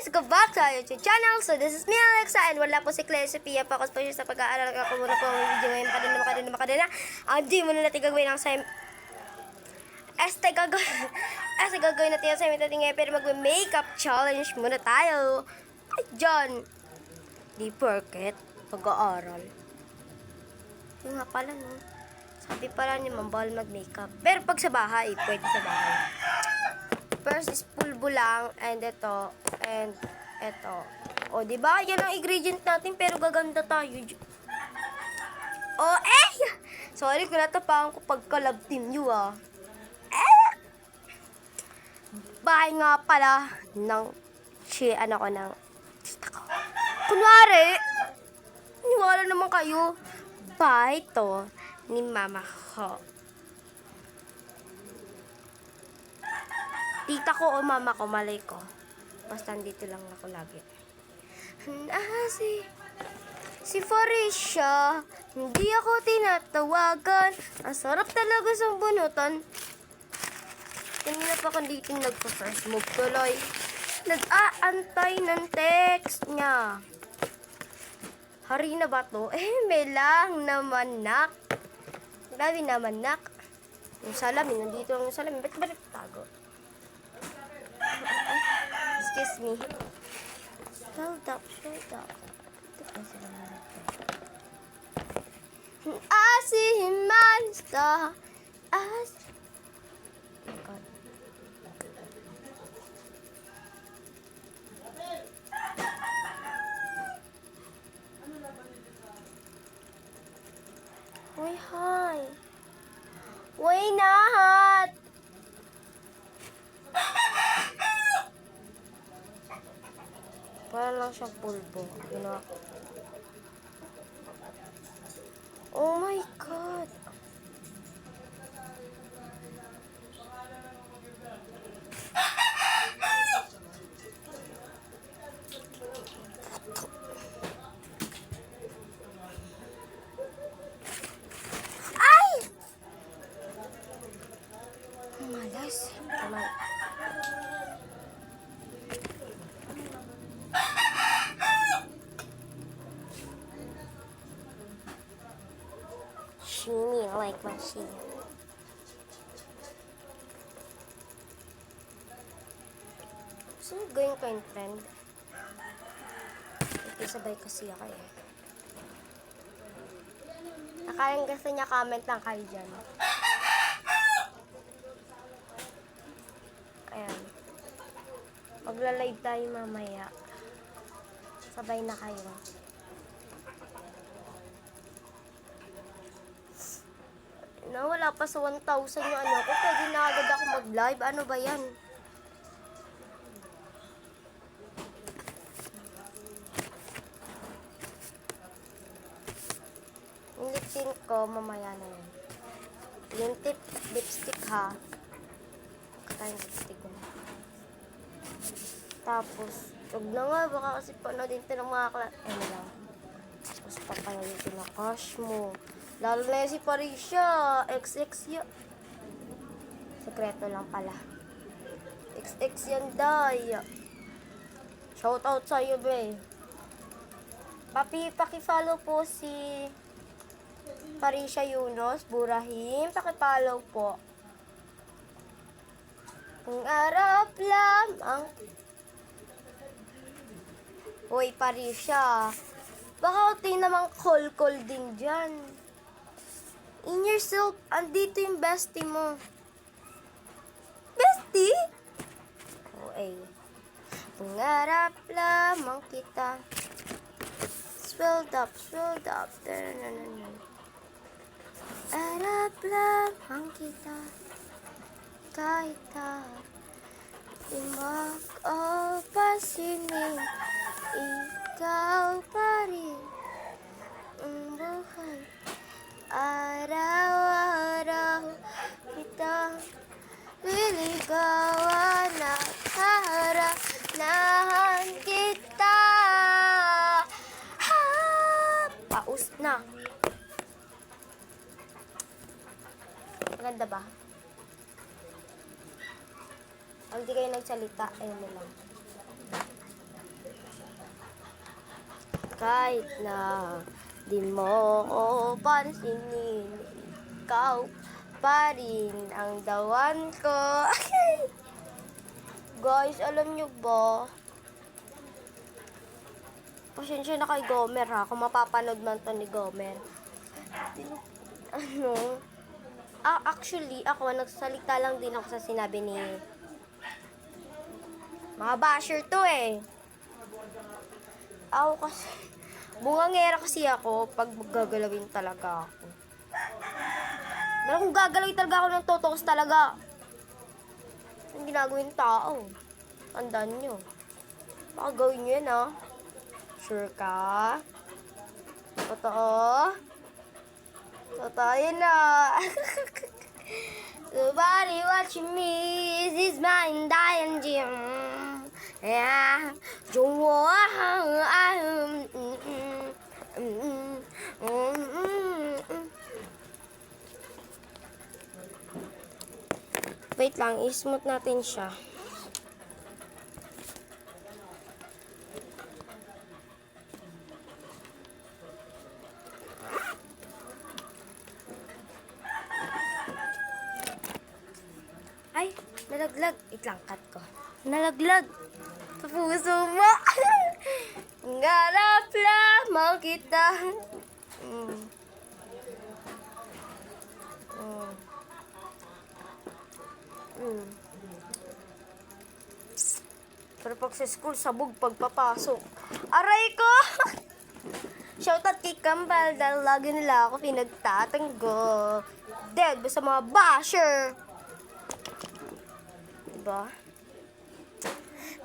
Welcome back to our YouTube channel. So this is me, Alexa, and wala po si Claire Sophia. Focus po siya sa pag-aaral. Ako muna po ang video ngayon. Makadina. Hindi muna natin gagawin ang assignment. Gagawin natin ang assignment natin ngayon. Pero mag-makeup challenge muna tayo. Ay, John. Di porket pag-aaral. Yung nga pala, no? Sabi pala ni Ma'am, bawal mag-makeup. Pero pag sa bahay, pwede sa bahay. First is pulbo lang, and ito, and ito. O, di ba? Yan ang ingredient natin, pero gaganda tayo. Sorry kung natapakan ko pagka-love team nyo, Bahay nga pala ng ng tita ko. Kunwari, niwala naman kayo. Bahay to ni mama ko. Tita ko o mama ko, malay ko. Basta dito lang ako lagi. Si Faricia, hindi ako tinatawagan. Ang sarap talaga sa bunutan. Kanina pa kung dito nagpa-first move tuloy. Nag-aantay ng text niya. Hari na ba to? May lang naman, nak. Grabe naman, nak. Yung salamin, nandito lang yung salamin. Ba't tago? Excuse me. Hold up. I see him monster. Oh my God. Uy, hi. Uy, nahat. Para lang siyang pulbo. Ginawa ko. Oh my God. Ay! Malas. Shimmy like machine. Sino going kayong friend? Ikisabay kasi ako eh. Nakalang gusto niya, comment lang kayo dyan. Ayan. Magla-live tayo mamaya. Sabay na kayo. No, wala pa sa 1,000 yung ano ko. Pwede na agad ako mag-live. Ano ba yan? Yung lip tint ko, mamaya na yun. Yung lipstick ha. Katayang lipstick ko. Tapos, huwag na nga. Baka kasi paano din ito ng mga ano lang. Tapos papayayin ito na cash mo. Lalo na si Faricia. XX yan. Sekreto lang pala. XX yan, day. Shoutout sa'yo, be. Paki-follow po si Faricia Yunus Burahim. Paki-follow po. Ang arap lamang. Uy, Faricia. Baka uti namang call din dyan. In yourself, andito yung bestie mo. Bestie? Pangarap lamang kita. Swelled up. Arap lamang kita. Kahit mag-opasinin, ikaw pa rin ang buhay. Araw-araw kita liligawan at haranahan kita. Paus na. Maganda ba? Pag di kayo nagsalita, ayun na lang. Kahit na di mo ko pansinin, ikaw pa rin ang dawan ko. Guys, alam nyo ba? Pasensya na kay Gomer ha, kung mapapanood man to ni Gomer. Ano? Actually, ako, nagsalita lang din ako sa sinabi ni... Mga basher to eh. Ako kasi... Bungangera kasi ako pag gagalawin talaga ako. Pero kung gagalawin talaga ako ng totoos talaga, ang ginagawin tao. Tandaan nyo. Baka gawin nyo yan ha. Sure ka? Totoo? Totoo yun na. Somebody watching me, this is my dying gym. Yeah, don't wait lang, i-smooth natin siya. Ay, nalaglag. Itlang cut ko. Nalaglag. Sa puso mo. Ngarap lamang kita. Pero pag sa school, sabog pagpapasok. Aray ko! Shoutout kay Kambal dahil lagi nila ako pinagtatanggol. Dead ba sa mga basher? Diba?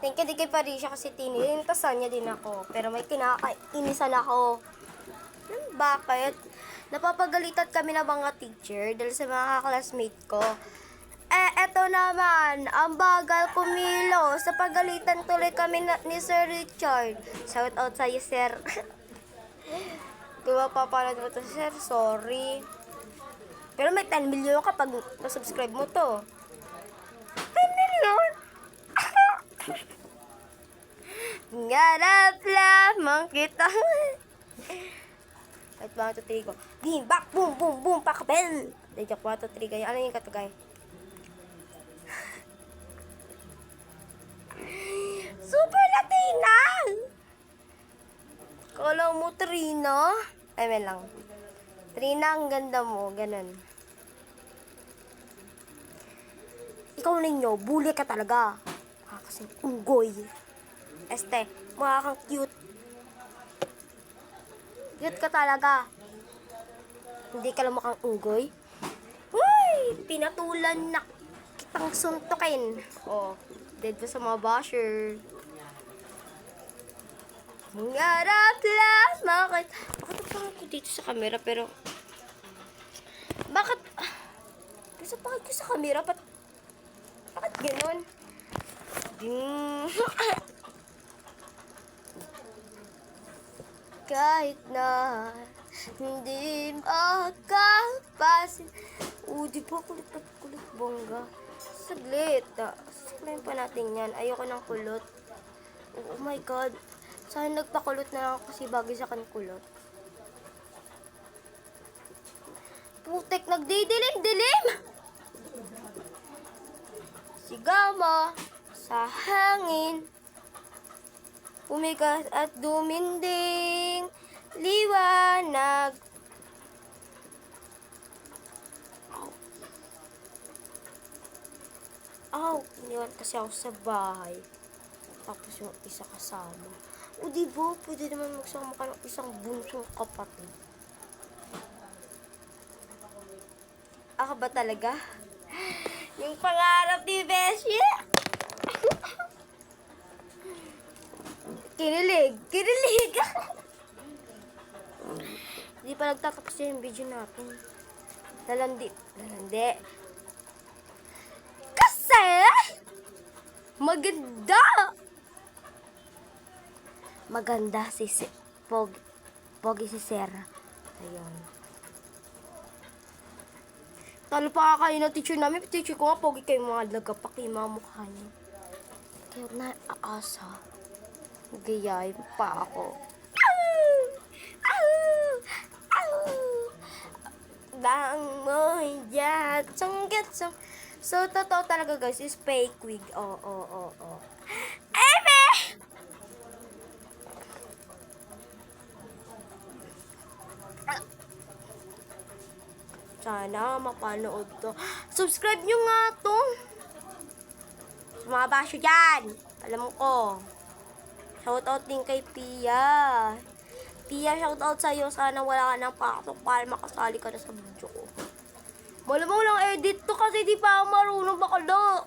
Thank you din kay Parisha kasi tinilintasan niya din ako. Pero may kinakainisan ako. Bakit? Napapagalitan kami ng mga teacher dahil sa mga classmate ko. Eto naman, ang bagal kumilo. Sa pagalitan tuloy kami ni Sir Richard. Shout out sa'yo, sir. Diba, papalad mo to, sir? Sorry. Pero may 10 million kapag nasubscribe mo to. 10 million? Ngarap lamang kita. At 1, 2, 3 ko. Bim, bak, boom, boom, boom, pakapel. Dahil 1, 2, 3 kayo. Ano yung katugay? Super Latina! Kala mo, Trina? Ay, may lang. Trina, ang ganda mo. Ganun. Ikaw ninyo, bully ka talaga. Kasing unggoy. Mukha kang cute. Cute ka talaga. Hindi ka lang mukhang unggoy. Uy! Pinatulan na kitang suntukin. Oh, dead pa sa mga basher. Ngarap lamang. Bakit napangit ko dito sa camera pero... Bakit pangit ko sa camera? Bakit ganon? Kahit na hindi makapasin. Di ba kulit bongga? Saglit. Saklayin pa natin yan. Ayoko ng kulot. Oh my God. Sana nagpakulot na lang ako kasi bagay sa kan kulot. Putek, nagdidilim-dilim! Sigama sa hangin, pumikas at duminding liwanag. Iniwan kasi ako sa bahay. Tapos yung isa kasama. O diba, pwede naman magsama ka ng isang bunsong kapatid. Ako ba talaga? Yung pangarap ni Beshi? Kinilig! Hindi pa nagtatapos yung video natin. Lalandi. Kasi maganda si Pogi si Sarah. Ayun. Talo pa kayo na teacher namin. Teacher ko nga, pogi kayo mga lagapak yung mga mukha niyo. Kaya na aasa. Gayayin pa ako. bang mo yan. So, totoo talaga guys, is fake wig. Oo. Eme! Sana mapanood to. Subscribe nyo nga to. Mga basyo dyan. Alam ko. Shoutout din kay Pia. Pia, shoutout sa'yo. Sana wala ka ng pasok para makasali ka na sa video ko. Malamang lang edit to kasi di pa ako marunong bakala.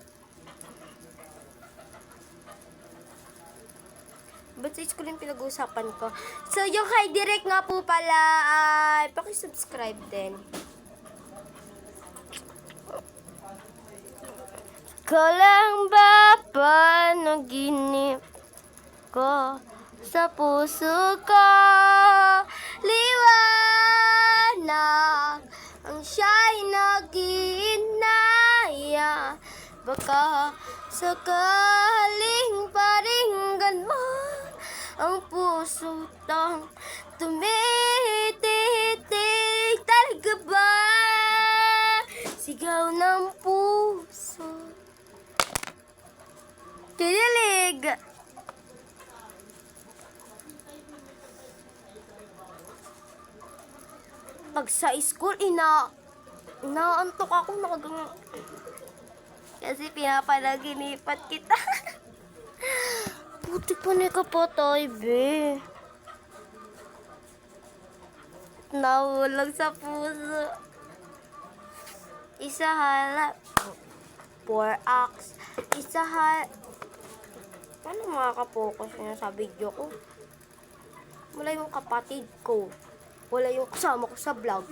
Ba't sa school yung pinag-uusapan ko? So, yung kay Direk nga po pala ay pakisubscribe din. Kalang ba panaginip ko sa puso ko? Liwanag ang siya'y nag-iinaya. Baka sakaling paringgan mo ang puso tang tumititik. Talaga ba? Sigaw ng puso. Kinilig. Pag sa school, inaantok ako kasi pinapanaginipan kita. Putik pa na ka pa tayo, be. Nahulag sa puso. Isa halap. 4 acts. Isa halap. Paano makaka-focus niya sa video ko? Wala yung kapatid ko. Wala yung kasama ko sa vlog.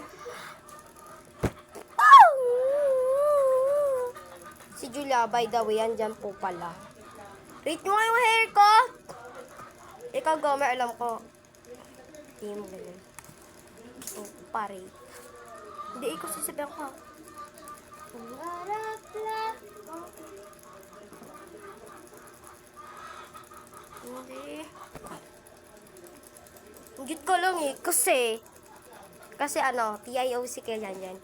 Si Julia, by the way, andyan po pala. Rate nyo nga yung hair ko! Ikaw, Gomer, alam ko. Hindi mo ganyan. So, pare. Hindi, ikaw sasabihan ko. Hindi. Higit ko lang eh. Kasi ano, PIOC kaya yan.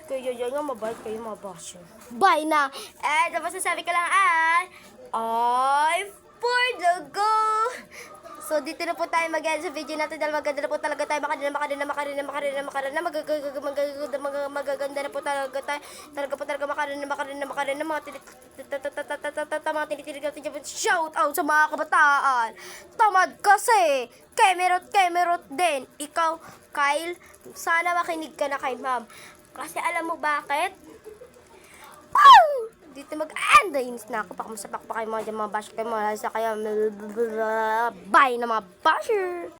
Kaya yan nga mabait kayo mga basyo. Bye na! Tapos sasabi ko lang I for the go! So, dito na po tayo mag-end sa video natin dahil maganda na po talaga tayo. Magaganda na po talaga tayo. Talaga makarina. Mga tinitinig natin dyan. Shout out sa mga kabataan. Tamad kasi. Kemerot din. Ikaw, Kyle, sana makinig ka na kay ma'am. Kasi alam mo bakit? Dito mag-end. Inis na ako. Pakamasabak pa kayo mga basher. Kayo mga lasa. Kaya bye na mga basher.